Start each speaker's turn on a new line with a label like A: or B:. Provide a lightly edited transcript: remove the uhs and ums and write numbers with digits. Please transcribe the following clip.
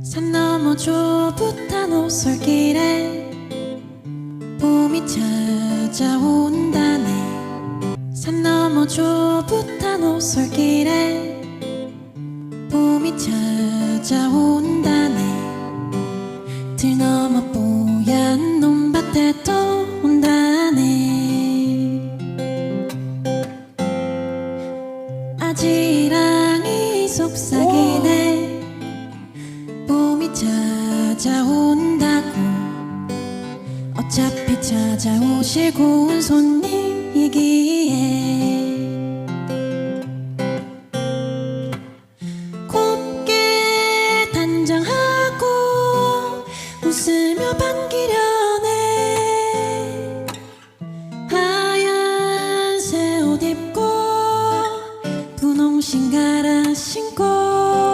A: 산 너머 좁은 오솔길에 봄이 찾아온다네. 산 너머 좁은 오솔길에 봄이 찾아온다네. 들 넘어 뽀얀 논밭에 또 온다네. 아지랑이 속삭이네. 봄이 찾아온다고. 어차피 찾아오실 고운 손님이기에